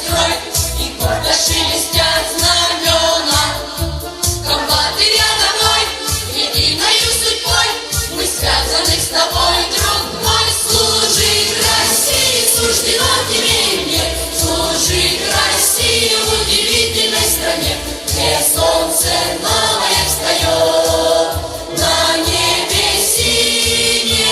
строй, и гордо шелестят знамена. Комбаты рядовой, единою судьбой, мы связаны с тобой, друг мой. Служить России суждено тебе и мне, служить России в удивительной стране, где солнце новое встает на небе синем.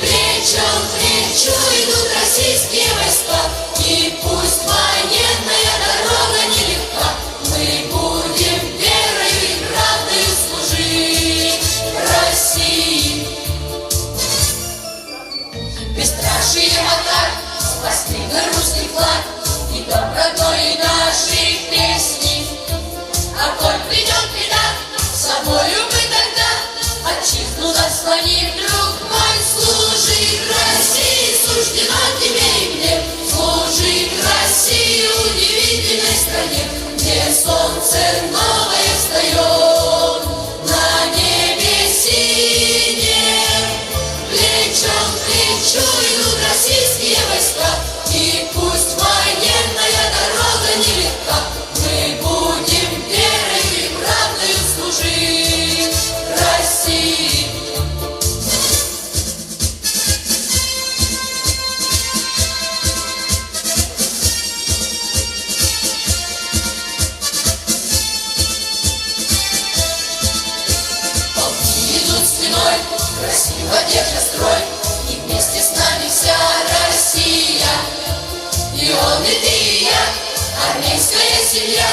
Плечом к плечу идут российские войска, и пусть военная дорога нелегка, мы будем верою и правдою служить России. Бесстрашие атак спасли русский флаг и добротой наших песней. А коль придет беда, с собою мы тогда отчизну заслоним, друг мой. Служить России суждено тебе и мне, служить России в удивительной стране, где солнце новое встает на небе синем. Плечом к плечу идут российские войска, и пусть военная дорога нелегка, мы будем верою и правдою служить России. Полки идут стеной, красиво держа строй, и вместе с нами вся Россия. И он, и ты, и я, армейская семья,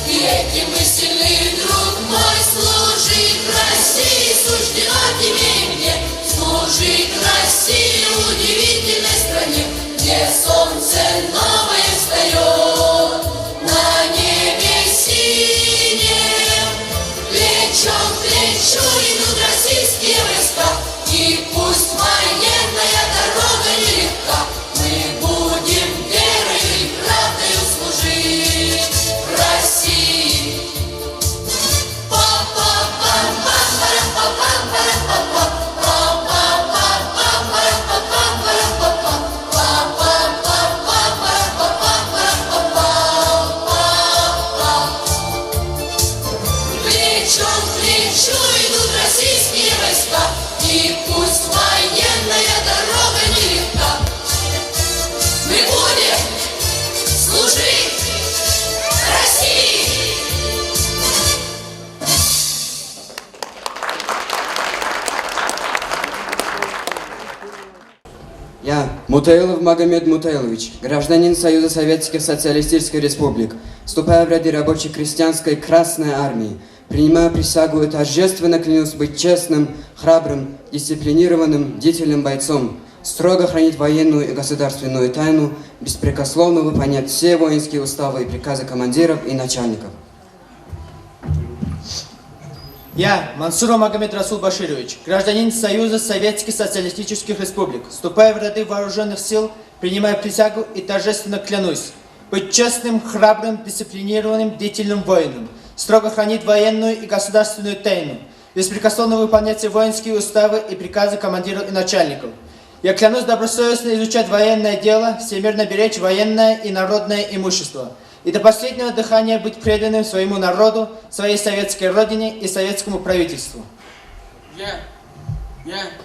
и этим мы сильны, друг мой. Служить России суждено тебе и мне, служить России в удивительной стране, где солнце новое встает на небе синем. Плечом к плечу идут российские войска, и пусть военная дорога нелегка, мы будем верою и правдою служить России. Плечом к плечу идут российские войска, и пусть военная дорога нелегка, мы будем служить России. Я, Мутаилов Магомед Мутаилович, гражданин Союза Советских Социалистических Республик, вступая в ряды рабоче-крестьянской Красной Армии, принимаю присягу и торжественно клянусь быть честным, храбрым, дисциплинированным, бдительным бойцом, строго хранить военную и государственную тайну, беспрекословно выполнять все воинские уставы и приказы командиров и начальников. Я, Мансуров Магомед Расул Баширович, гражданин Союза Советских Социалистических Республик, вступая в ряды вооруженных сил, принимаю присягу и торжественно клянусь быть честным, храбрым, дисциплинированным, бдительным воином, строго хранить военную и государственную тайну, беспрекословно выполнять все воинские уставы и приказы командиров и начальников. Я клянусь добросовестно изучать военное дело, всемирно беречь военное и народное имущество, и до последнего дыхания быть преданным своему народу, своей советской родине и советскому правительству. Я,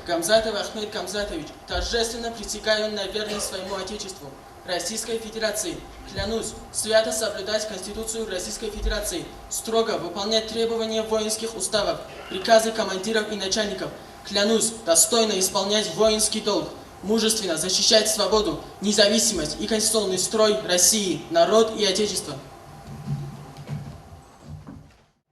Камзатов Ахмед Камзатович, торжественно присягаю на верность своему Отечеству, Российской Федерации. Клянусь свято соблюдать Конституцию Российской Федерации, строго выполнять требования воинских уставов, приказы командиров и начальников. Клянусь достойно исполнять воинский долг, мужественно защищать свободу, независимость и конституционный строй России, народ и Отечество.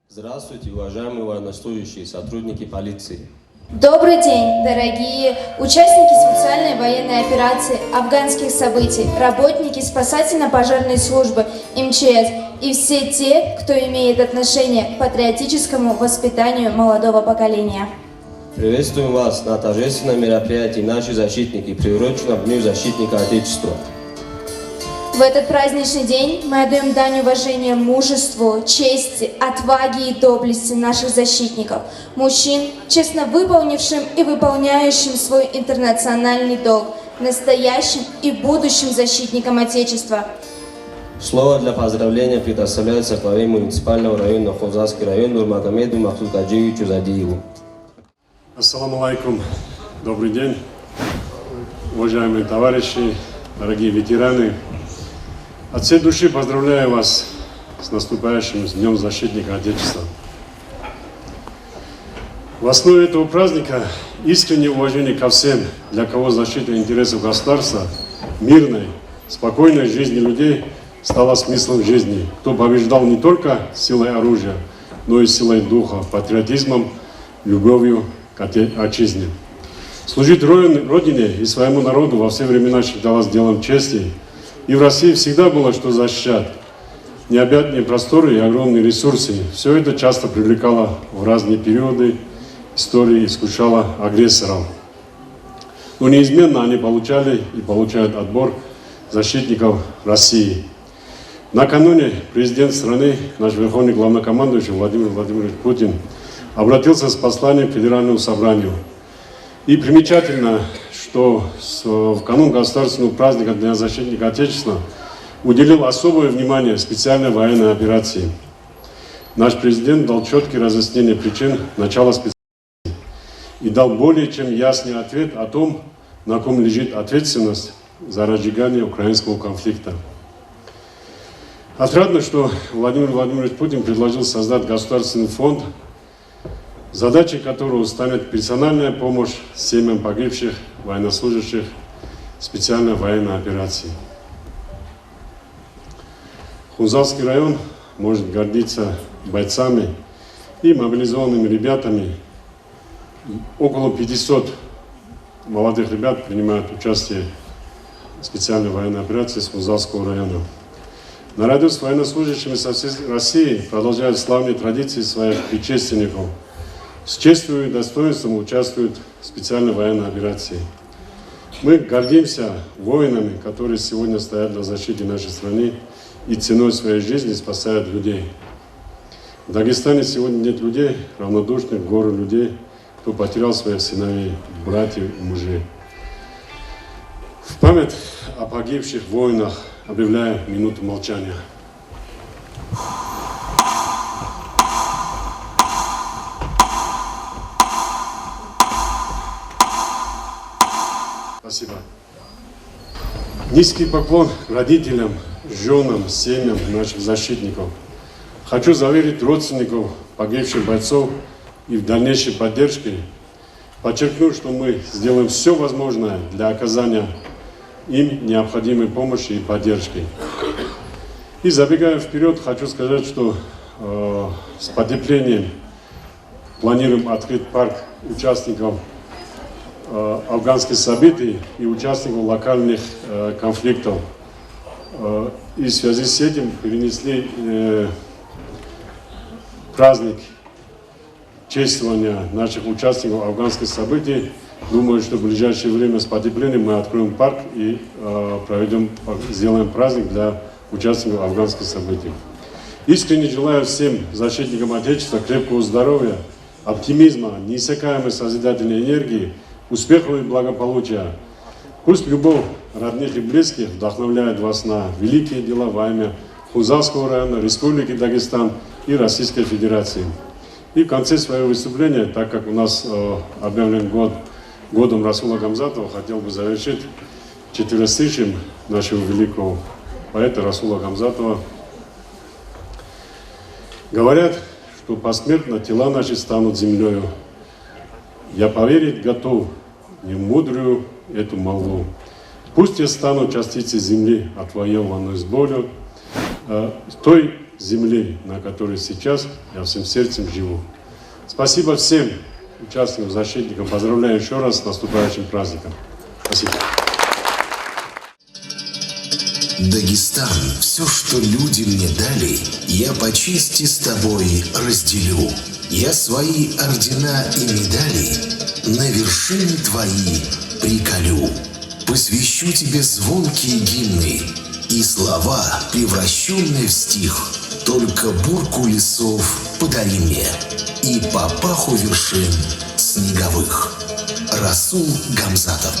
Здравствуйте, уважаемые военнослужащие, сотрудники полиции. Добрый день, дорогие участники специальной военной операции, афганских событий, работники спасательно-пожарной службы, МЧС и все те, кто имеет отношение к патриотическому воспитанию молодого поколения. Приветствуем вас на торжественном мероприятии «Наши защитники», приуроченном к Дню защитника Отечества. В этот праздничный день мы отдаем дань уважения мужеству, чести, отваге и доблести наших защитников, мужчин, честно выполнившим и выполняющим свой интернациональный долг, настоящим и будущим защитникам Отечества. Слово для поздравления предоставляется главе муниципального района Хунзарский район Нурмагомеду Махсудгаджиевичу Задиеву. Ассаламу алейкум. Добрый день, уважаемые товарищи, дорогие ветераны. От всей души поздравляю вас с наступающим Днем Защитника Отечества. В основе этого праздника искреннее уважение ко всем, для кого защита интересов государства, мирной, спокойной жизни людей стала смыслом жизни. Кто побеждал не только силой оружия, но и силой духа, патриотизмом, любовью к отчизне. Служить Родине и своему народу во все времена считалось делом чести, и в России всегда было что защищать. Необъятные просторы и огромные ресурсы. Все это часто привлекало в разные периоды истории, искушало агрессоров. Но неизменно они получали и получают отбор защитников России. Накануне президент страны, наш верховный главнокомандующий Владимир Владимирович Путин, обратился с посланием к Федеральному собранию. И примечательно, что в канун государственного праздника Дня Защитника Отечества уделил особое внимание специальной военной операции. Наш президент дал четкие разъяснения причин начала специальной и дал более чем ясный ответ о том, на ком лежит ответственность за разжигание украинского конфликта. Отрадно, что Владимир Владимирович Путин предложил создать государственный фонд, задачей которого станет персональная помощь семьям погибших военнослужащих специальной военной операции. Хунзарский район может гордиться бойцами и мобилизованными ребятами. Около 500 молодых ребят принимают участие в специальной военной операции с Хунзарского района. Наряду с военнослужащими со всей России продолжают славные традиции своих предшественников. С честью и достоинством участвуют в специальной военной операции. Мы гордимся воинами, которые сегодня стоят на защите нашей страны и ценой своей жизни спасают людей. В Дагестане сегодня нет людей, равнодушных к гору людей, кто потерял своих сыновей, братьев и мужей. В память о погибших воинах объявляю минуту молчания. Спасибо. Низкий поклон родителям, женам, семьям наших защитников. Хочу заверить родственников погибших бойцов и в дальнейшей поддержке подчеркну, что мы сделаем все возможное для оказания им необходимой помощи и поддержки. И забегая вперед, хочу сказать, что с потеплением планируем открыть парк участников афганских событий и участников локальных конфликтов. И в связи с этим перенесли праздник чествования наших участников афганских событий. Думаю, что в ближайшее время с потеплением мы откроем парк и сделаем праздник для участников афганских событий. Искренне желаю всем защитникам Отечества крепкого здоровья, оптимизма, неиссякаемой созидательной энергии, успехов и благополучия. Пусть любовь родных и близких вдохновляет вас на великие дела во имя Хунзарского района, Республики Дагестан и Российской Федерации. И в конце своего выступления, так как у нас объявлен годом Расула Гамзатова, хотел бы завершить четверостишием нашего великого поэта Расула Гамзатова. Говорят, что посмертно тела наши станут землею. Я поверить готов не в мудрую эту молву. Пусть я стану частицей земли, отвоеванной с болью, той земли, на которой сейчас я всем сердцем живу. Спасибо всем участникам, защитникам. Поздравляю еще раз с наступающим праздником. Спасибо. Дагестан, все, что люди мне дали, я по чести с тобой разделю. Я свои ордена и медали на вершины твои приколю. Посвящу тебе звонкие гимны и слова, превращенные в стих. Только бурку лесов подари мне и папаху вершин снеговых. Расул Гамзатов.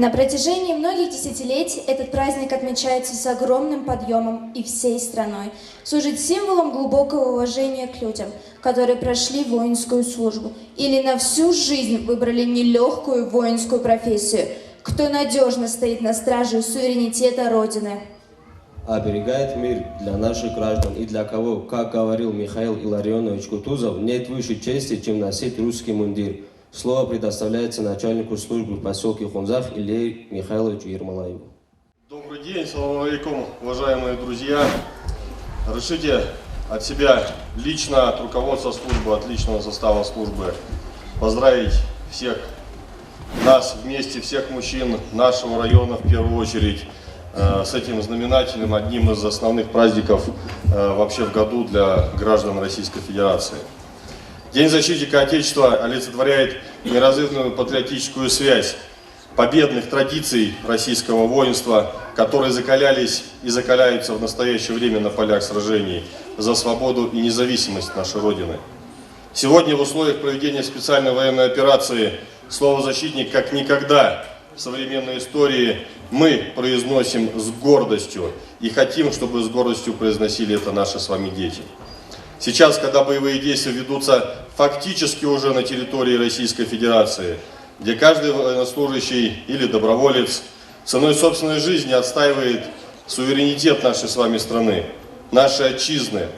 На протяжении многих десятилетий этот праздник отмечается с огромным подъемом и всей страной. Служит символом глубокого уважения к людям, которые прошли воинскую службу или на всю жизнь выбрали нелегкую воинскую профессию, кто надежно стоит на страже суверенитета Родины. Оберегает мир для наших граждан и для кого, как говорил Михаил Илларионович Кутузов, нет выше чести, чем носить русский мундир. Слово предоставляется начальнику службы в поселке Хунзах Илье Михайловичу Ермолаеву. Добрый день, салам алейкум, уважаемые друзья. Разрешите от себя лично, от руководства службы, от личного состава службы поздравить всех нас вместе, всех мужчин нашего района в первую очередь с этим знаменательным, одним из основных праздников вообще в году для граждан Российской Федерации. День защитника Отечества олицетворяет неразрывную патриотическую связь победных традиций российского воинства, которые закалялись и закаляются в настоящее время на полях сражений за свободу и независимость нашей Родины. Сегодня в условиях проведения специальной военной операции слово «защитник» как никогда в современной истории мы произносим с гордостью и хотим, чтобы с гордостью произносили это наши с вами дети. Сейчас, когда боевые действия ведутся фактически уже на территории Российской Федерации, где каждый военнослужащий или доброволец ценой собственной жизни отстаивает суверенитет нашей с вами страны, нашей отчизны,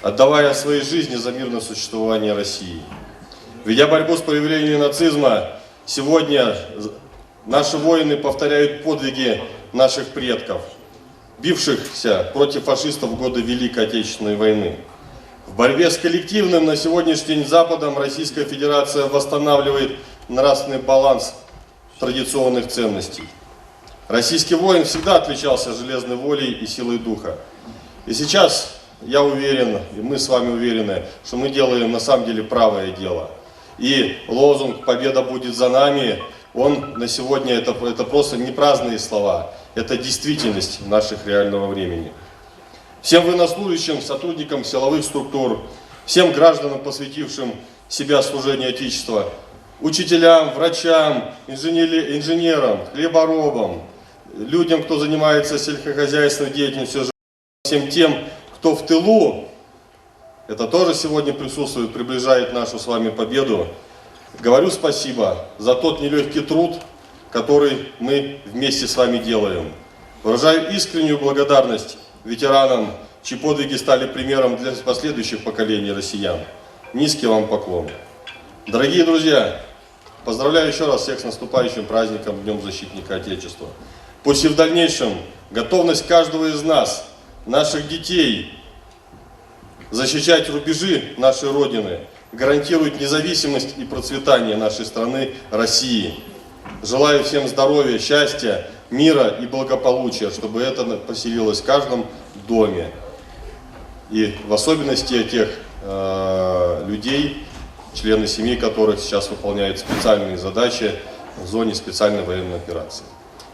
отдавая свои жизни за мирное существование России. Ведя борьбу с проявлением нацизма, сегодня наши воины повторяют подвиги наших предков, бившихся против фашистов в годы Великой Отечественной войны. В борьбе с коллективным на сегодняшний день Западом Российская Федерация восстанавливает нравственный баланс традиционных ценностей. Российский воин всегда отличался железной волей и силой духа. И сейчас я уверен, и мы с вами уверены, что мы делаем на самом деле правое дело. И лозунг «Победа будет за нами», он на сегодня это просто не праздные слова, это действительность наших реального времени. Всем военнослужащим, сотрудникам силовых структур, всем гражданам, посвятившим себя служению Отечества, учителям, врачам, инженерам, хлеборобам, людям, кто занимается сельскохозяйственной деятельностью, всем тем, кто в тылу, это тоже сегодня присутствует, приближает нашу с вами победу. Говорю спасибо за тот нелегкий труд, который мы вместе с вами делаем. Выражаю искреннюю благодарность ветеранам, чьи подвиги стали примером для последующих поколений россиян. Низкий вам поклон. Дорогие друзья, поздравляю еще раз всех с наступающим праздником Днем Защитника Отечества. Пусть и в дальнейшем готовность каждого из нас, наших детей, защищать рубежи нашей Родины гарантирует независимость и процветание нашей страны России. Желаю всем здоровья, счастья, мира и благополучия, чтобы это поселилось в каждом доме. И в особенности тех людей, члены семьи которых сейчас выполняют специальные задачи в зоне специальной военной операции.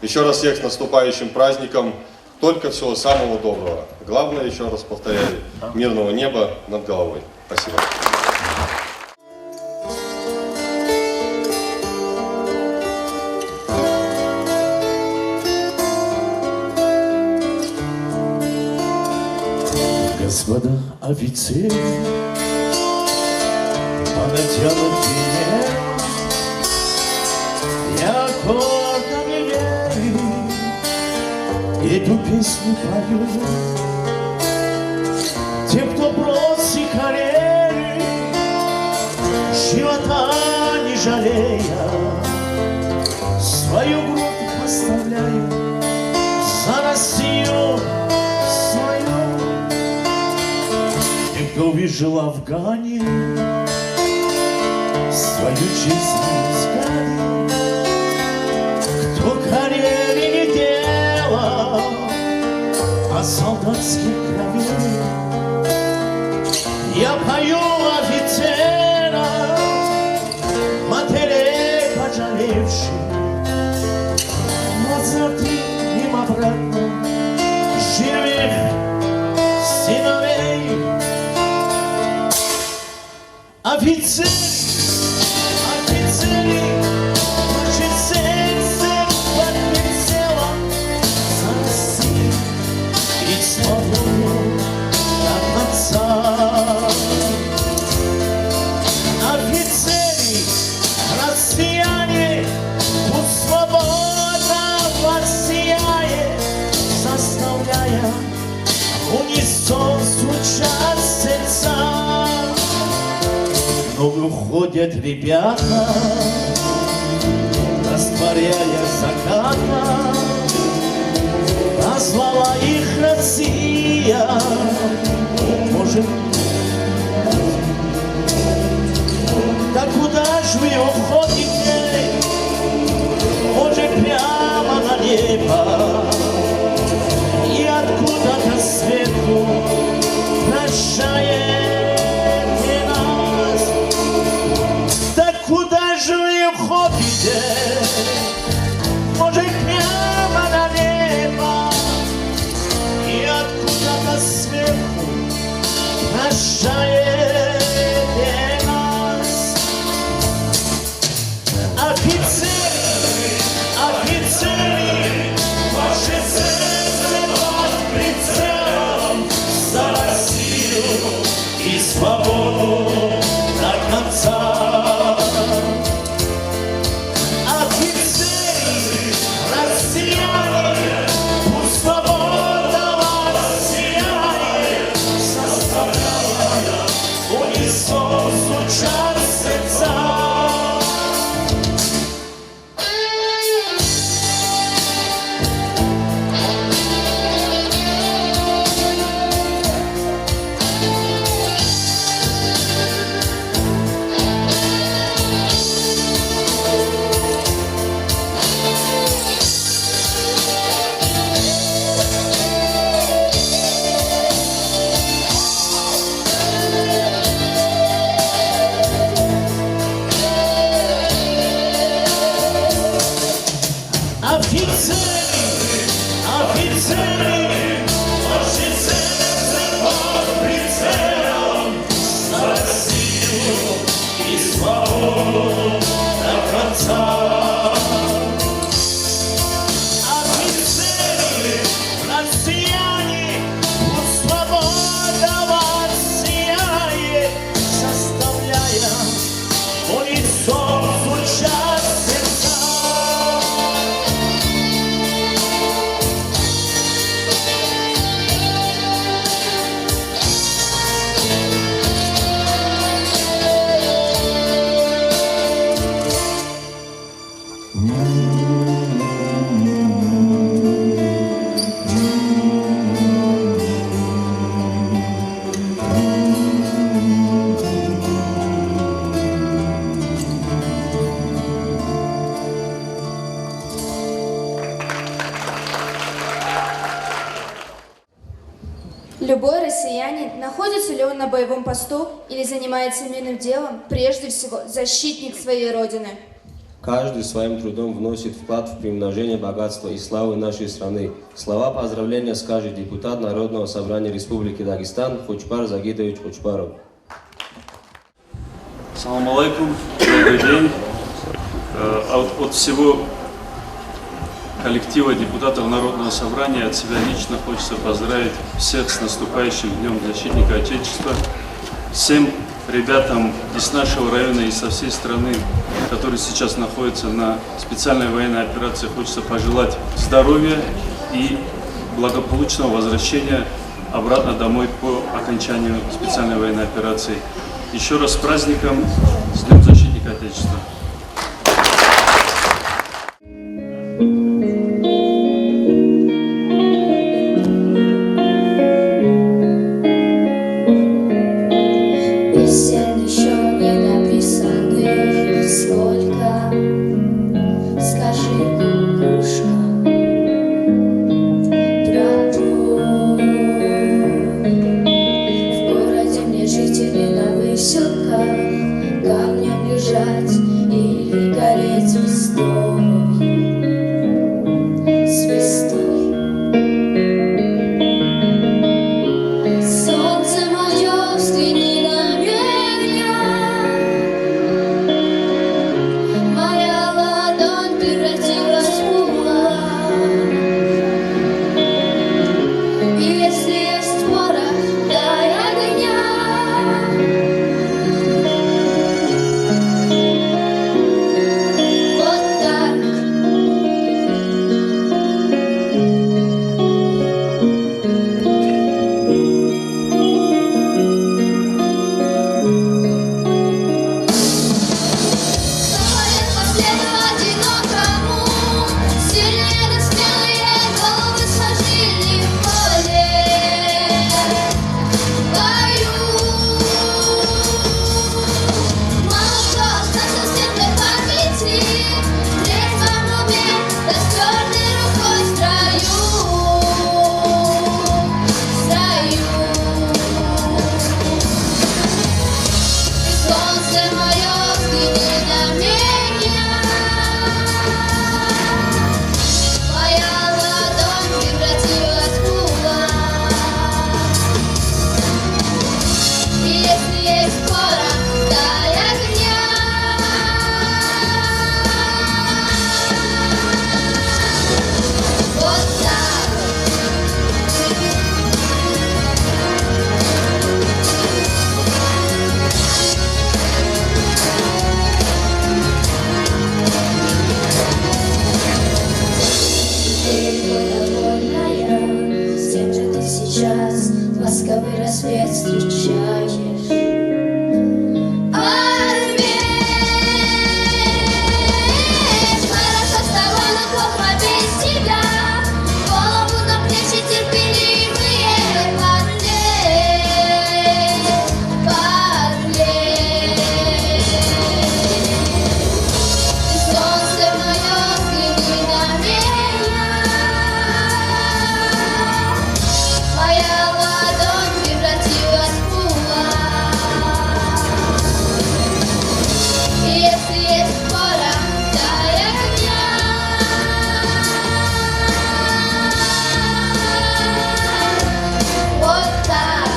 Еще раз всех с наступающим праздником. Только всего самого доброго. Главное, еще раз повторяю, мирного неба над головой. Спасибо. Господа офицеры, по ночам я гордо верю, эту песню пою. Тем, кто бросит карьеры, живота не жалея, свою грудь поставляю за Россию свою. Кто выжил в Афгане, свою жизнь искали, кто карьеры не делал, а солдатских крови. Я пою офицера, матерей пожалевших, назад им обратно живых сыновей. Офицеры, наши сердце создавая, в унисон стучат сердца. Но выходят ребята, растворяя заката, назвала их Россия. Может, да куда ж вы уходите? Может, прямо на небо, и откуда-то сверху прощаете нас. Да куда же вы уходите? Может, прямо на небо, и откуда-то сверху прощаете нас. Офицеры, офицеры, ваше сердце под прицелом, за Россию и свободу до конца. Офицеры, россияне, пусть свобода вас сияет, составляя в унисон стучат сердца. Офицеры, офицеры, ваше сердце под прицелом, за Россию и свободу до конца. Офицеры, россияне, пусть свобода вас сияет, составляя в унисон звучат сердца. Любой россиянин, находится ли он на боевом посту или занимается мирным делом, прежде всего защитник своей Родины. Каждый своим трудом вносит вклад в приумножение богатства и славы нашей страны. Слова поздравления скажет депутат Народного собрания Республики Дагестан Хочпар Загидович Хочпаров. Салам алейкум, добрый день. От всего коллектива депутатов Народного собрания от себя лично хочется поздравить всех с наступающим Днем Защитника Отечества. Всем ребятам из нашего района и со всей страны, которые сейчас находятся на специальной военной операции, хочется пожелать здоровья и благополучного возвращения обратно домой по окончанию специальной военной операции. Еще раз с праздником, с Днем Защитника Отечества. Песен еще не написанных сколько, скажи, кукушка, тропу. В городе мне жители на выселках камнем лежать и Теперь довольная, с тем же ты сейчас ласковый рассвет встречаешь. Хорошо с тобой, но плохо без тебя. Голову на плечи терпеливые парни. Солнце мое, взгляни на меня. Моя ладонь превратилась в кулак. Если есть пора, дай огня. Вот так.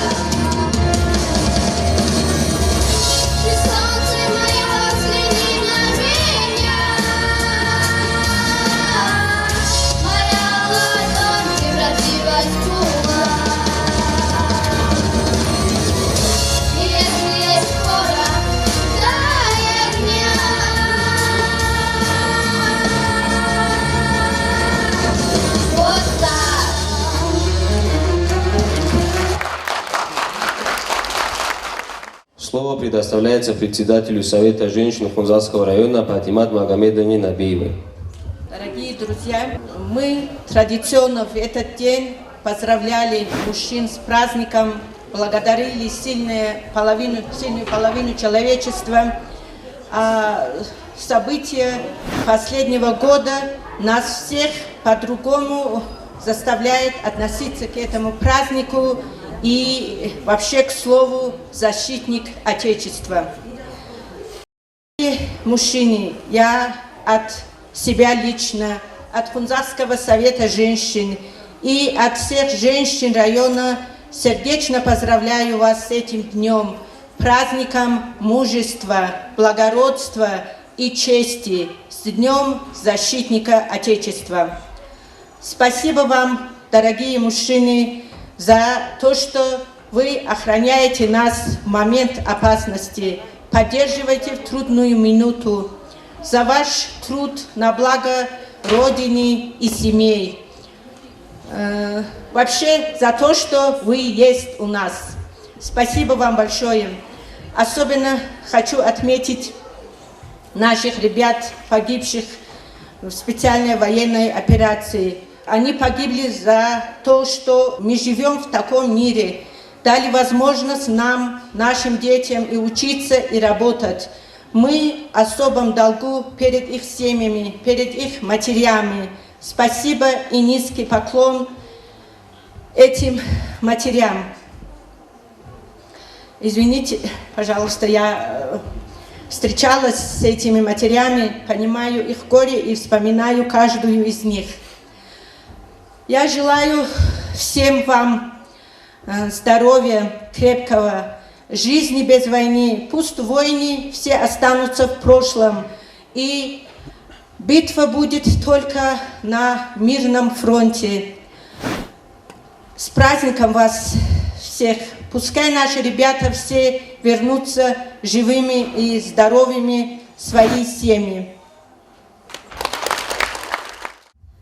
И солнце мое, взгляни на меня. Моя ладонь превратилась в кулак. Если есть пора, дай огня. Вот так. Слово предоставляется председателю Совета женщин Хунзасского района Патимат Магомедовне Набиевой. Дорогие друзья, мы традиционно в этот день поздравляли мужчин с праздником, благодарили сильную половину человечества. А события последнего года нас всех по-другому заставляет относиться к этому празднику и вообще к слову «защитник Отечества». И, мужчины, я от себя лично, от Хунзасского совета женщин и от всех женщин района сердечно поздравляю вас с этим днем, праздником мужества, благородства и чести, с Днем Защитника Отечества. Спасибо вам, дорогие мужчины, за то, что вы охраняете нас в момент опасности, поддерживаете в трудную минуту, за ваш труд на благо Родины и семей. Вообще за то, что вы есть у нас. Спасибо вам большое. Особенно хочу отметить наших ребят, погибших в специальной военной операции. Они погибли за то, что мы живем в таком мире, дали возможность нам, нашим детям, и учиться, и работать. Мы в особом долгу перед их семьями, перед их матерями. Спасибо и низкий поклон этим матерям. Извините, пожалуйста, я встречалась с этими матерями, понимаю их горе и вспоминаю каждую из них. Я желаю всем вам здоровья, крепкого, жизни без войны. Пусть войны все останутся в прошлом, и битва будет только на мирном фронте. С праздником вас всех! Пускай наши ребята все вернутся живыми и здоровыми в свои семьи.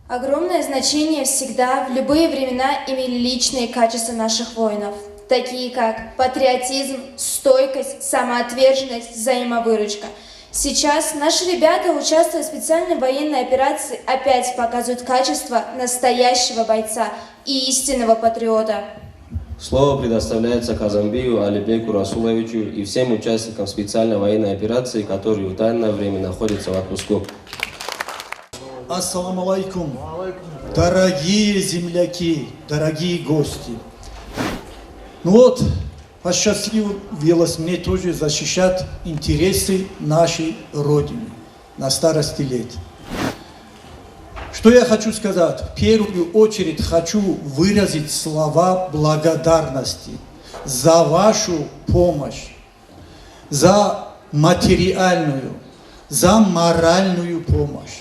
Огромное значение всегда, в любые времена, имели личные качества наших воинов, такие как патриотизм, стойкость, самоотверженность, взаимовыручка. Сейчас наши ребята, участвуя в специальной военной операции, опять показывают качество настоящего бойца и истинного патриота. Слово предоставляется Казанбию Алибеку Расуловичу и всем участникам специальной военной операции, которые в данное время находятся в отпуску. Ассаламу алейкум, дорогие земляки, дорогие гости. Ну вот, посчастливилось мне тоже защищать интересы нашей Родины на старости лет. Что я хочу сказать? В первую очередь хочу выразить слова благодарности за вашу помощь, за материальную, за моральную помощь.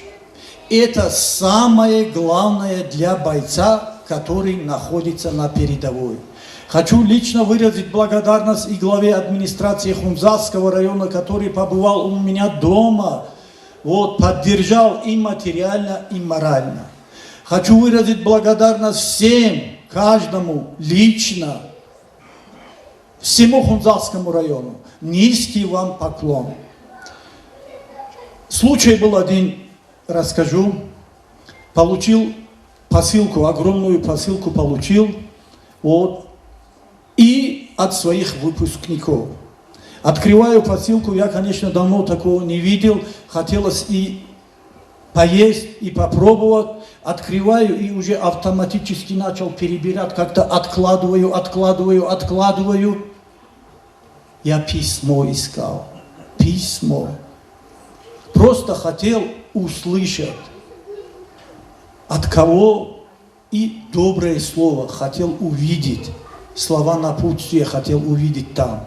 Это самое главное для бойца, который находится на передовой. Хочу лично выразить благодарность и главе администрации Хунзасского района, который побывал у меня дома, поддержал и материально, и морально. Хочу выразить благодарность всем, каждому лично, всему Хунзалскому району. Низкий вам поклон. Случай был один, расскажу. Получил посылку, огромную посылку получил. Вот. И от своих выпускников. Открываю посылку, я, конечно, давно такого не видел. Хотелось и поесть, и попробовать. Открываю и уже автоматически начал перебирать, как-то откладываю. Я письмо искал. Письмо. Просто хотел услышать, от кого, и доброе слово хотел увидеть. Слова напутствия хотел увидеть там.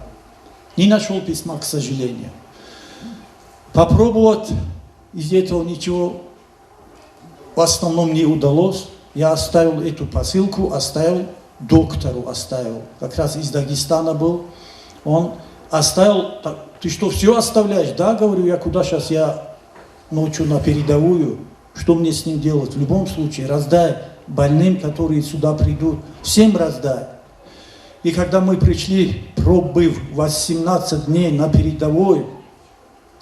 Не нашел письма, к сожалению. Попробовать из этого ничего в основном не удалось. Я оставил эту посылку, оставил доктору, как раз из Дагестана был. Он оставил, ты что, все оставляешь? Да, говорю, я куда сейчас, я ночью на передовую, что мне с ним делать? В любом случае, раздай больным, которые сюда придут, всем раздай. И когда мы пришли, пробыв 18 дней на передовой,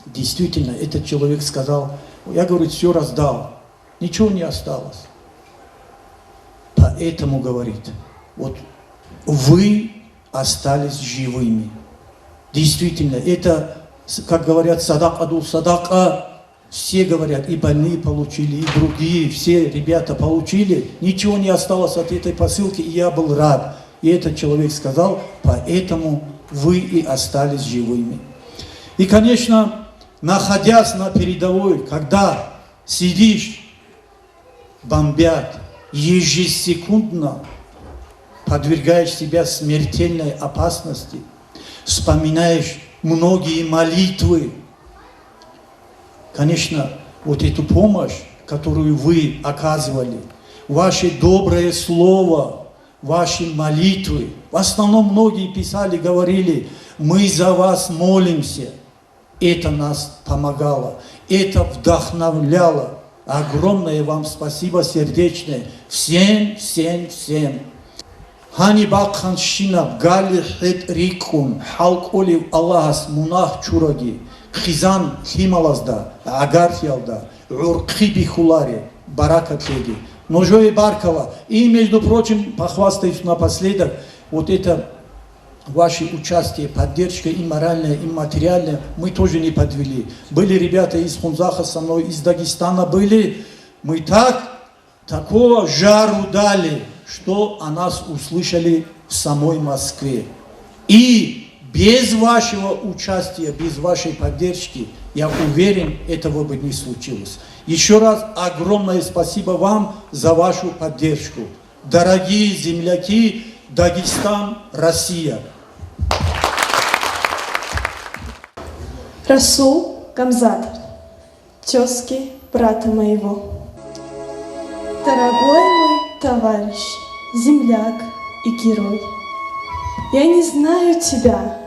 действительно, этот человек сказал, я, говорит, все раздал, ничего не осталось. Поэтому, говорит, вот вы остались живыми. Действительно, это, как говорят, садак адул садака, все говорят, и больные получили, и другие, все ребята получили, ничего не осталось от этой посылки, и я был рад. И этот человек сказал, поэтому вы и остались живыми. И, конечно, находясь на передовой, когда сидишь, бомбят, ежесекундно подвергаешь себя смертельной опасности, вспоминаешь многие молитвы. Конечно, вот эту помощь, которую вы оказывали, ваше доброе слово, ваши молитвы, в основном многие писали, говорили, мы за вас молимся. Это нас помогало, это вдохновляло. Огромное вам спасибо сердечное. Всем. Hani bakhan şinab gali het rikun halk oliv Allahas munah çuragi хизан хималазда агарфиалда урқи бихулари баракатлеги ножой баркала. И, между прочим, похвастаюсь напоследок, вот это ваше участие, поддержка и моральная, и материальная, мы тоже не подвели. Были ребята из Хунзаха со мной, из Дагестана были, мы такого жару дали, что о нас услышали в самой Москве. И без вашего участия, без вашей поддержки, я уверен, этого бы не случилось. Еще раз огромное спасибо вам за вашу поддержку. Дорогие земляки, Дагестан, Россия. Расул Гамзатов, тезки брата моего. Дорогой мой товарищ, земляк и герой, я не знаю тебя,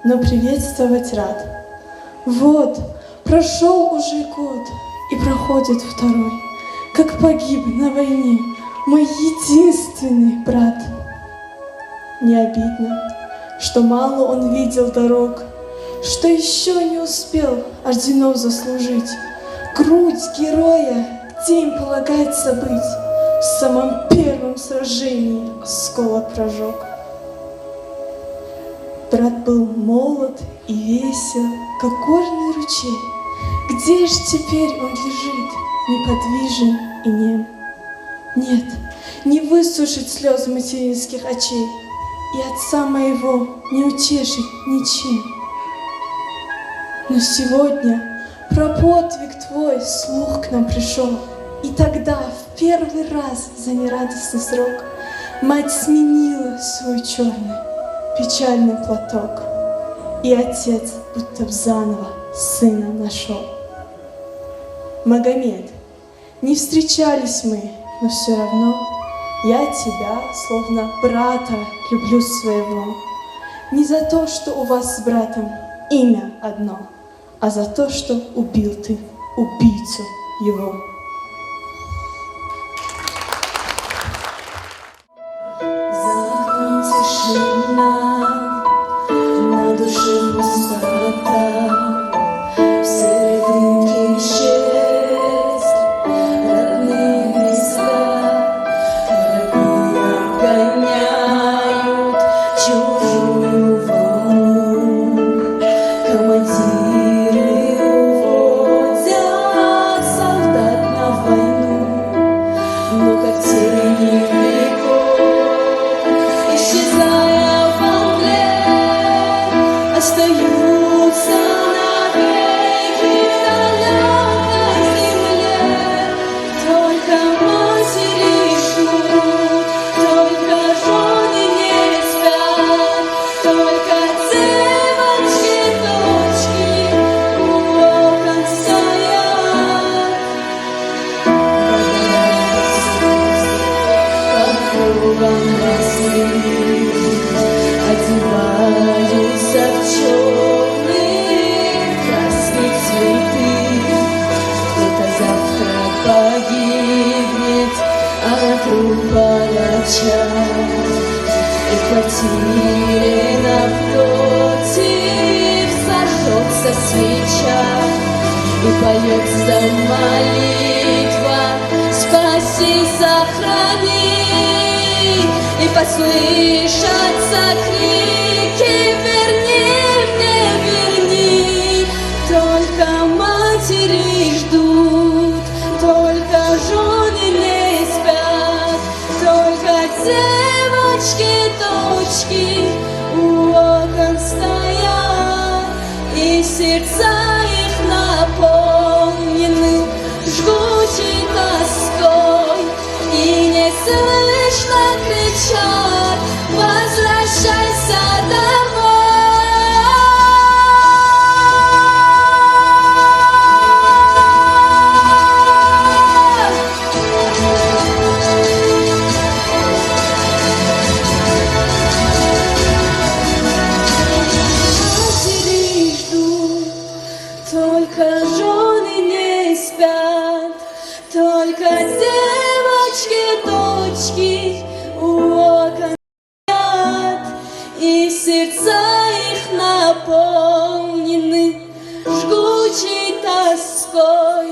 но приветствовать рад. Вот, прошел уже год, и проходит второй, как погиб на войне мой единственный брат. Не обидно, что мало он видел дорог, что еще не успел орденов заслужить. Грудь героя, где им полагается быть, в самом первом сражении сколок прожег. Брат был молод и весел, как горный ручей. Где ж теперь он лежит, неподвижен и нем? Нет, не высушить слез материнских очей, и отца моего не утешить ничем. Но сегодня про подвиг твой слух к нам пришел, и тогда в первый раз за нерадостный срок мать сменила свой черный печальный платок, и отец будто б заново сына нашел. Магомед, не встречались мы, но все равно я тебя, словно брата, люблю своего. Не за то, что у вас с братом имя одно, а за то, что убил ты убийцу его. пустыни веков, исчезая во мгле, остаются навеки в далекой земле. Только матери ждут, только жены не спят, только девочки, дочки у окон стоят. Под кругом росы одеваются в черные красные цветы. Кто-то завтра погибнет, а вокруг палача. И в квартире напротив зажжется свеча, и поется молитва: спаси, сохрани. И послышатся крики: верни мне, верни. Только матери ждут, только жены не спят, только девочки, дочки у окон стоят, и сердца их наполнены жгучей тоской, и не слышно кричат: возвращайся домой. Матери ждут, только жены не спят, только девочки, дочки у окон стоят, и сердца их наполнены жгучей тоской,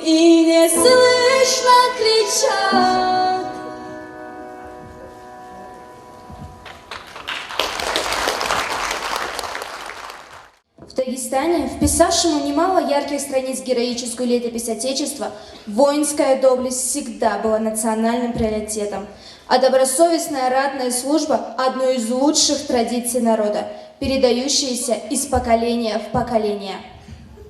и не слышно кричат. В Дагестане, вписавшему немало ярких страниц в героическую летопись Отечества, воинская доблесть всегда была национальным приоритетом, а добросовестная ратная служба – одной из лучших традиций народа, передающаяся из поколения в поколение.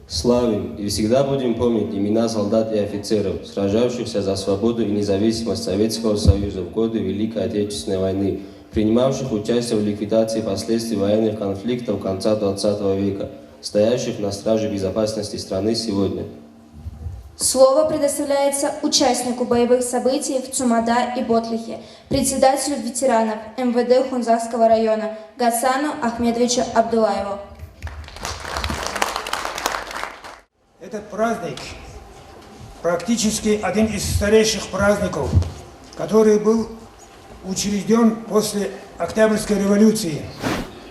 Славим и всегда будем помнить имена солдат и офицеров, сражавшихся за свободу и независимость Советского Союза в годы Великой Отечественной войны, принимавших участие в ликвидации последствий военных конфликтов конца XX века, стоящих на страже безопасности страны сегодня. Слово предоставляется участнику боевых событий в Цумада и Ботлихе, председателю ветеранов МВД Хунзакского района Гасану Ахмедовичу Абдулаеву. Этот праздник практически один из старейших праздников, который был учрежден после Октябрьской революции.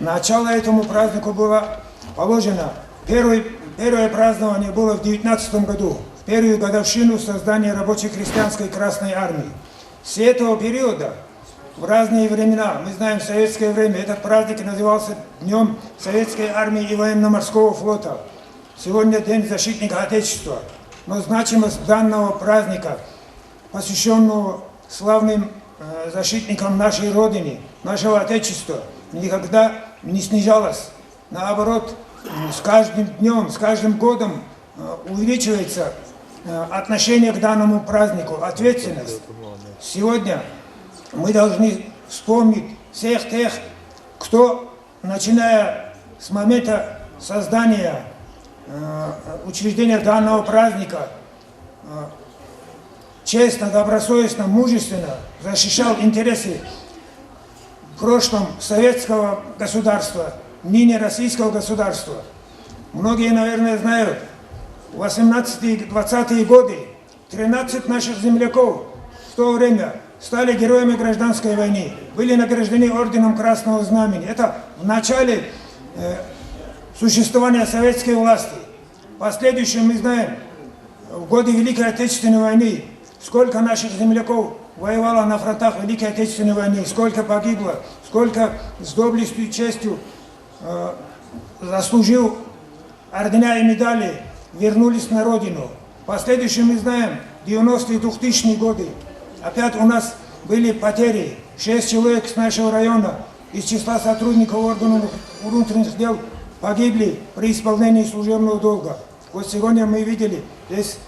Начало этому празднику было положено. Первое празднование было в 19 году, в первую годовщину создания рабоче-крестьянской Красной Армии. С этого периода, в разные времена, мы знаем, в советское время, этот праздник назывался Днем Советской Армии и Военно-Морского флота. Сегодня День защитника Отечества. Но значимость данного праздника, посвященного славным защитникам нашей Родины, нашего Отечества, никогда не снижалась. Наоборот, с каждым днем, с каждым годом увеличивается отношение к данному празднику, ответственность. Сегодня мы должны вспомнить всех тех, кто, начиная с момента создания учреждения данного праздника, честно, добросовестно, мужественно защищал интересы в прошлом советского государства, ныне российского государства. Многие, наверное, знают, в 18-20-е годы 13 наших земляков в то время стали героями гражданской войны, были награждены орденом Красного Знамени. Это в начале существования советской власти. В последующем мы знаем, в годы Великой Отечественной войны, сколько наших земляков воевало на фронтах Великой Отечественной войны, сколько погибло, сколько с доблестью и честью заслужил ордена и медали, вернулись на родину. В последующем мы знаем, 90-е и 2000-е годы, Опять у нас были потери. 6 человек с нашего района из числа сотрудников органов внутренних дел погибли при исполнении служебного долга. Вот сегодня мы видели, здесь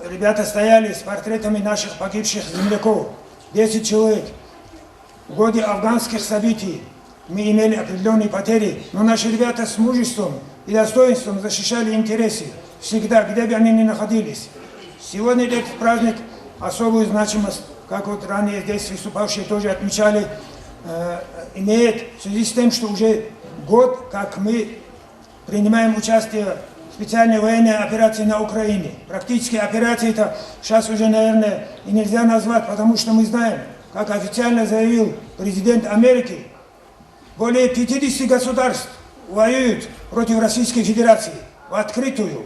ребята стояли с портретами наших погибших земляков. 10 человек. В годе афганских событий мы имели определенные потери, но наши ребята с мужеством и достоинством защищали интересы всегда, где бы они ни находились. Сегодня этот праздник особую значимость, как вот ранее здесь выступавшие тоже отмечали, имеет в связи с тем, что уже год, как мы принимаем участие в специальной военной операции на Украине. Практически операция это сейчас уже, наверное, и нельзя назвать, потому что мы знаем, как официально заявил президент Америки, более 50 государств воюют против Российской Федерации в открытую.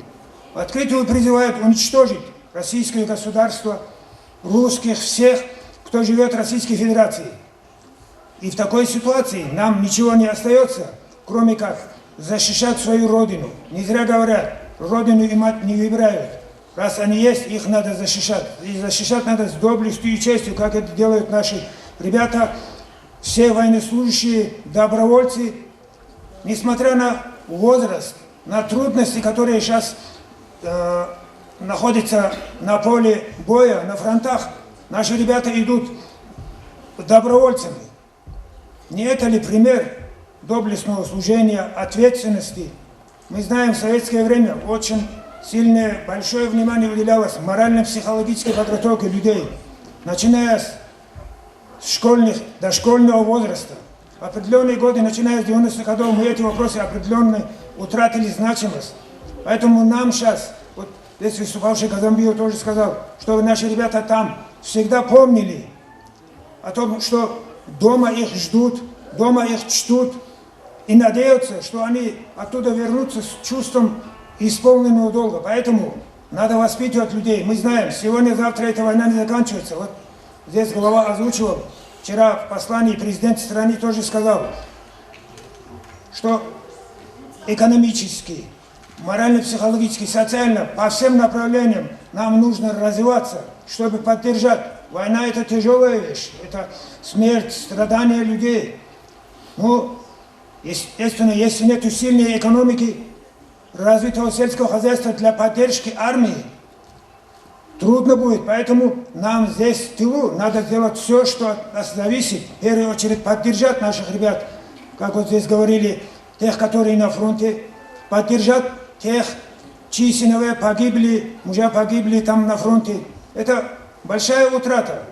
В открытую призывают уничтожить российское государство, русских, всех, кто живет в Российской Федерации. И в такой ситуации нам ничего не остается, кроме как защищать свою родину. Не зря говорят, родину и мать не выбирают. Раз они есть, их надо защищать. И защищать надо с доблестью и честью, как это делают наши ребята, все военнослужащие, добровольцы. Несмотря на возраст, на трудности, которые сейчас находятся на поле боя, на фронтах, наши ребята идут добровольцами. Не это ли пример доблестного служения, ответственности? Мы знаем, в советское время очень сильное, большое внимание уделялось морально-психологической подготовке людей, начиная с дошкольного возраста. В определенные годы, начиная с 90-х годов, мы эти вопросы определенно утратили значимость. Поэтому нам сейчас, вот здесь выступавший Казамбиев тоже сказал, что наши ребята там всегда помнили о том, что дома их ждут, дома их чтут, и надеются, что они оттуда вернутся с чувством исполненного долга. Поэтому надо воспитывать людей. Мы знаем, сегодня-завтра эта война не заканчивается. Вот здесь глава озвучивал, вчера в послании президент страны тоже сказал, что экономически, морально-психологически, социально, по всем направлениям нам нужно развиваться, чтобы поддержать. Война – это тяжелая вещь, это смерть, страдания людей. Ну, естественно, если нет сильной экономики, развитого сельского хозяйства для поддержки армии, трудно будет. Поэтому нам здесь в тылу надо сделать все, что от нас зависит. В первую очередь поддержать наших ребят, как вот здесь говорили, тех, которые на фронте, поддержать тех, чьи сыновья погибли, мужья погибли там на фронте. Это большая утрата.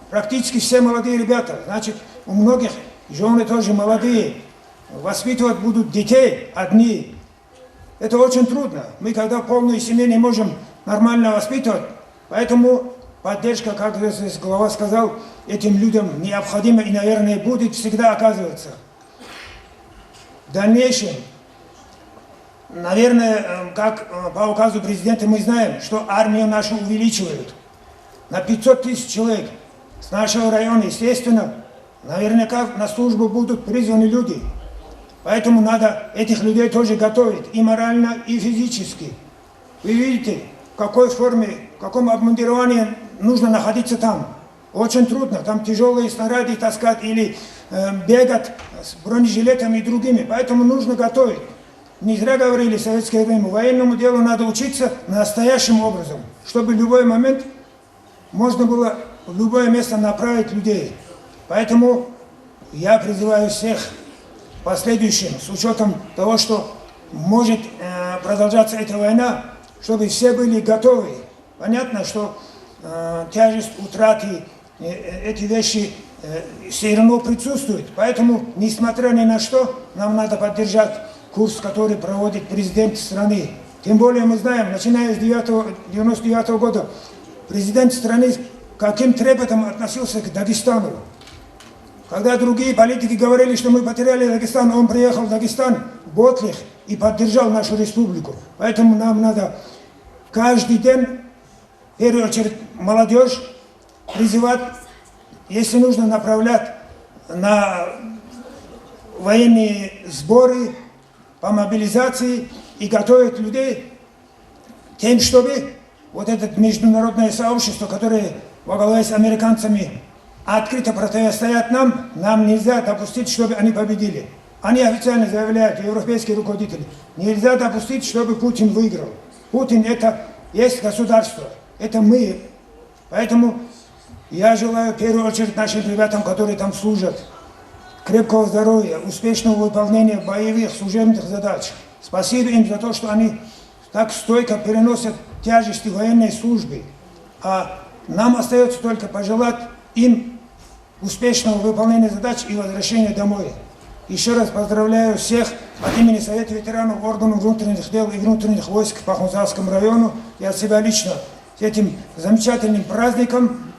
Практически все молодые ребята. Значит, у многих жены тоже молодые. Воспитывать будут детей одни. Это очень трудно. Мы, когда полную семью не можем нормально воспитывать, поэтому поддержка, как здесь глава сказал, этим людям необходима и, наверное, будет всегда оказываться. В дальнейшем, наверное, как по указу президента мы знаем, что армию нашу увеличивают на 500 тысяч человек с нашего района. Естественно, наверняка на службу будут призваны люди. Поэтому надо этих людей тоже готовить и морально, и физически. Вы видите, в какой форме, в каком обмундировании нужно находиться там. Очень трудно, там тяжелые снаряды таскать или бегать с бронежилетами и другими. Поэтому нужно готовить. Не зря говорили в советское время, военному делу надо учиться настоящим образом, чтобы в любой момент можно было в любое место направить людей. Поэтому я призываю всех в последующем, с учетом того, что может продолжаться эта война, чтобы все были готовы. Понятно, что тяжесть утраты, эти вещи все равно присутствуют. Поэтому, несмотря ни на что, нам надо поддержать курс, который проводит президент страны. Тем более мы знаем, начиная с 1999 года, президент страны каким трепетом относился к Дагестану. Когда другие политики говорили, что мы потеряли Дагестан, он приехал в Дагестан, в Ботлих, и поддержал нашу республику. Поэтому нам надо каждый день, в первую очередь, молодежь призывать, если нужно, направлять на военные сборы по мобилизации и готовить людей тем, чтобы вот это международное сообщество, которое во главе с американцами открыто противостоят нам, нам нельзя допустить, чтобы они победили. Они официально заявляют, европейские руководители, нельзя допустить, чтобы Путин выиграл. Путин это есть государство, это мы. Поэтому я желаю в первую очередь нашим ребятам, которые там служат, крепкого здоровья, успешного выполнения боевых служебных задач. Спасибо им за то, что они так стойко переносят тяжести военной службы. А нам остается только пожелать им успешного выполнения задач и возвращения домой. Еще раз поздравляю всех от имени Совета ветеранов органов внутренних дел и внутренних войск по Хунзарскому району и от себя лично с этим замечательным праздником.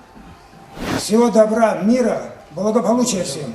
Всего добра, мира, благополучия всем.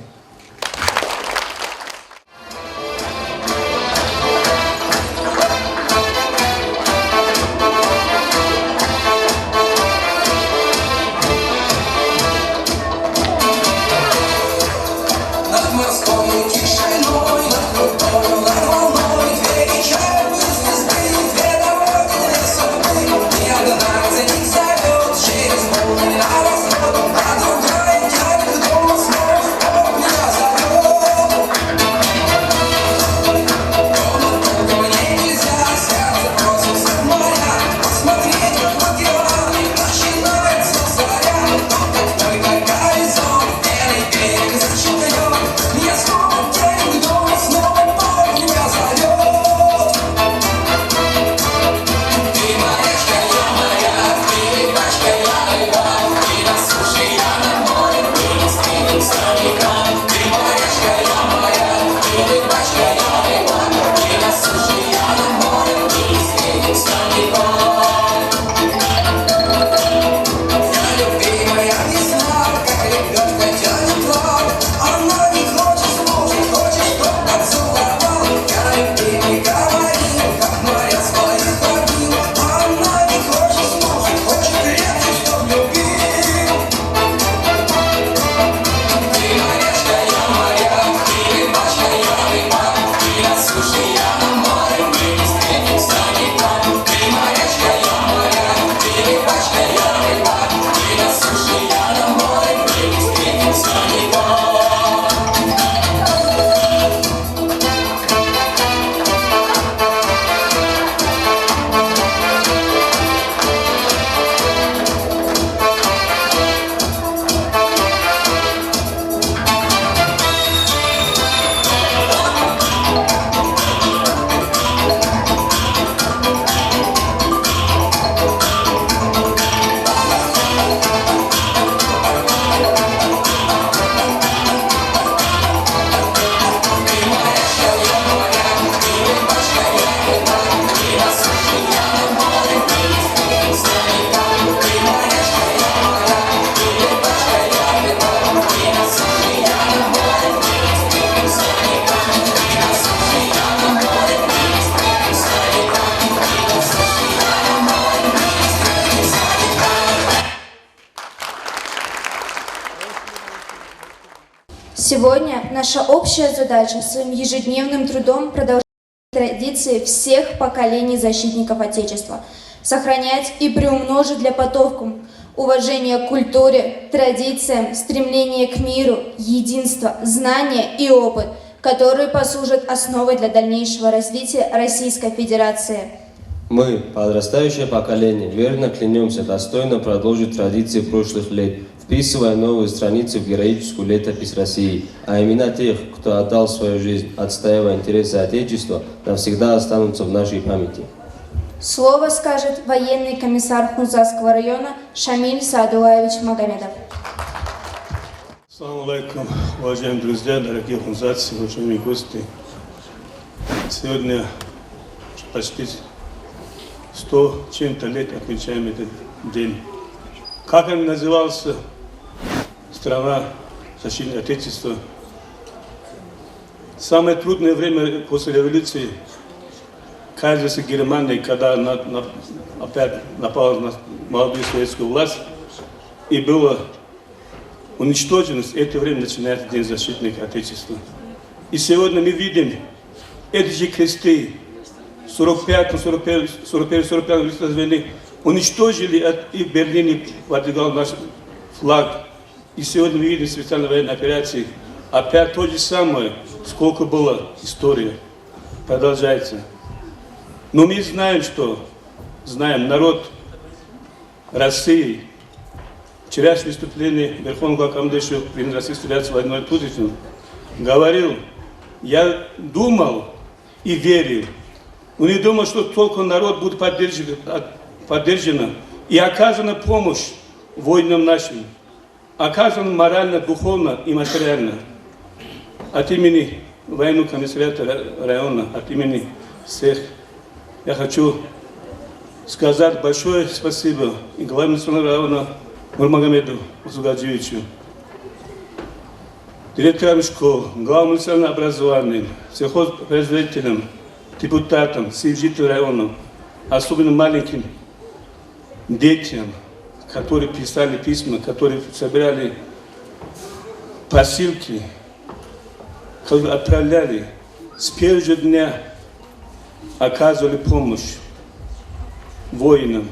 Сегодня наша общая задача своим ежедневным трудом продолжать традиции всех поколений защитников Отечества, сохранять и приумножить для потомков уважение к культуре, традициям, стремление к миру, единство, знания и опыт, которые послужат основой для дальнейшего развития Российской Федерации. Мы, подрастающее поколение, верно клянемся достойно продолжить традиции прошлых лет, вписывая новые страницы в героическую летопись России, а имена тех, кто отдал свою жизнь, отстаивая интересы Отечества, навсегда останутся в нашей памяти. Слово скажет военный комиссар Хунзарского района Шамиль Саадулаевич Магомедов. Ассаламу алейкум, уважаемые друзья, дорогие хунзарцы, уважаемые гости. Сегодня почти 100 чем-то лет отмечаем этот день. Как он назывался? Страна защиты Отечества. Самое трудное время после революции, кажется, Германия, когда она опять напала на молодую советскую власть, и было уничтожено, с этого времени начинается День защитника Отечества. И сегодня мы видим эти же кресты, 45-45 развели уничтожили и в Берлине подвигал наш флаг. И сегодня мы видим специальные военные операции. Опять то же самое, сколько было история. Продолжается. Но мы знаем, народ России. Вчерашнее выступление Верховного Главкомандующего Российской Федерации Владимира Путина говорил, я думал и верил, но не думал, что только народ будет поддержан и оказана помощь воинам нашим, оказана морально, духовно и материально. От имени военного комиссариата района, от имени всех, я хочу сказать большое спасибо и главному национальному району Нурмагомеду Усугаджевичу, директорам школ, главным национальным образованием, сельхозпроизводителям, депутатам, всем жителям района, особенно маленьким детям, которые писали письма, которые собирали посылки, которые отправляли, с первого же дня оказывали помощь воинам,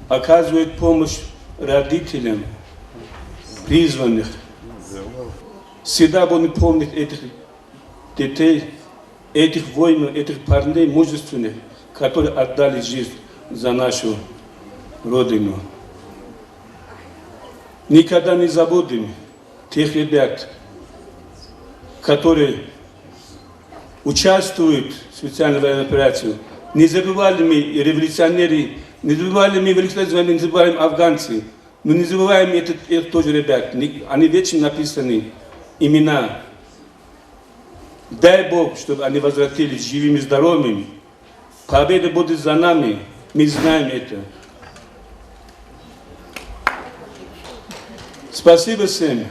оказывают помощь родителям призванных. Всегда будем помнить этих детей, этих воинов, этих парней мужественных, которые отдали жизнь за нашу Родину. Никогда не забудем тех ребят, которые участвуют в специальной военной операции. Не забывали мы революционеры, не забывали мы не забываем афганцы, но не забываем этих тоже ребят. Они вечно написаны имена. Дай Бог, чтобы они возвратились живыми и здоровыми. Победа будет за нами, мы знаем это. Спасибо всем.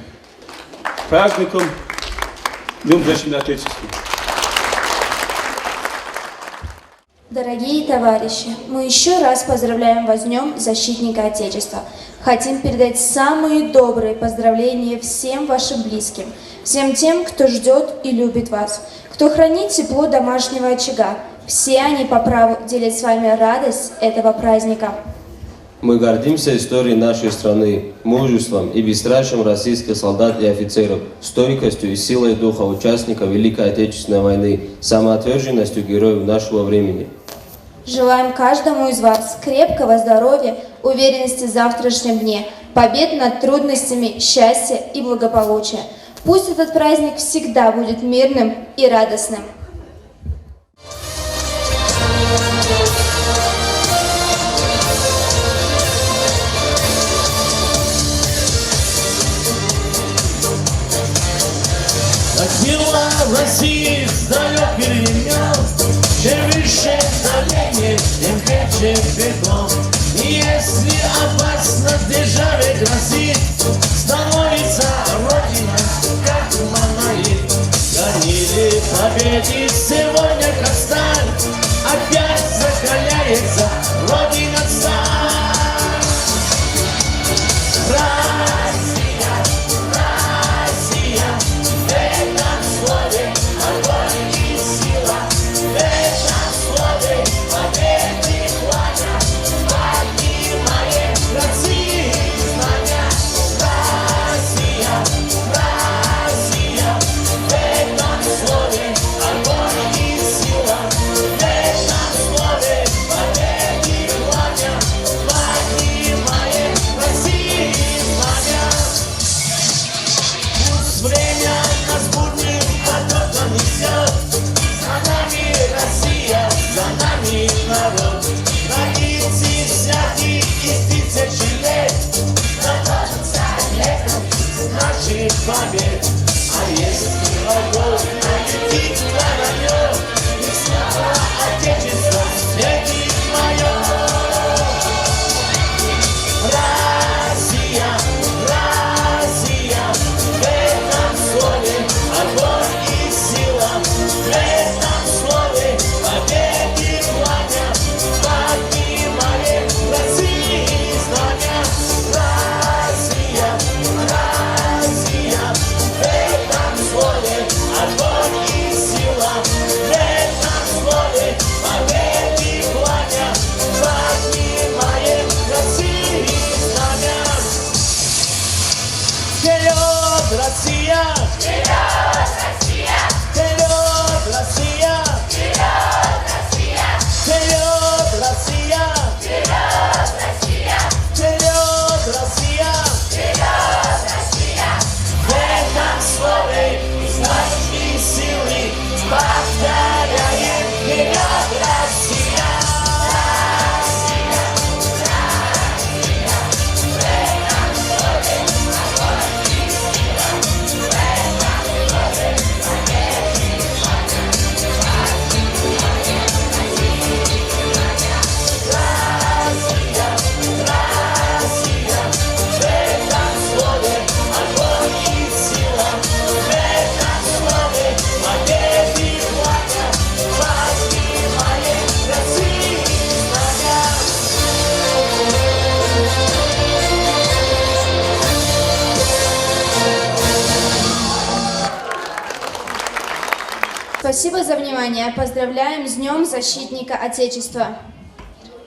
Праздником Днем Защиты Отечества. Дорогие товарищи, мы еще раз поздравляем вас с Днем Защитника Отечества. Хотим передать самые добрые поздравления всем вашим близким, всем тем, кто ждет и любит вас, кто хранит тепло домашнего очага. Все они по праву делят с вами радость этого праздника. Мы гордимся историей нашей страны, мужеством и бесстрашием российских солдат и офицеров, стойкостью и силой духа участников Великой Отечественной войны, самоотверженностью героев нашего времени. Желаем каждому из вас крепкого здоровья, уверенности в завтрашнем дне, побед над трудностями, счастья и благополучия. Пусть этот праздник всегда будет мирным и радостным. Отбила в России с далеких времен, чем выше давление, тем крепче бегом. И если опасность державе грозит, становится Родина как монолит. Гонили победе сегодня как сталь, опять закаляется Родина царь. Побед, а если врагов налетит королев, и снова Отечество встретит мое. Россия, Россия, в этом слове огонь и сила, в этом слове победы пламя, поднимаем России знамя. Россия, Россия, в этом слове огонь. Спасибо за внимание. Поздравляем с Днем Защитника Отечества.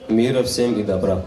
Мира всем и добра.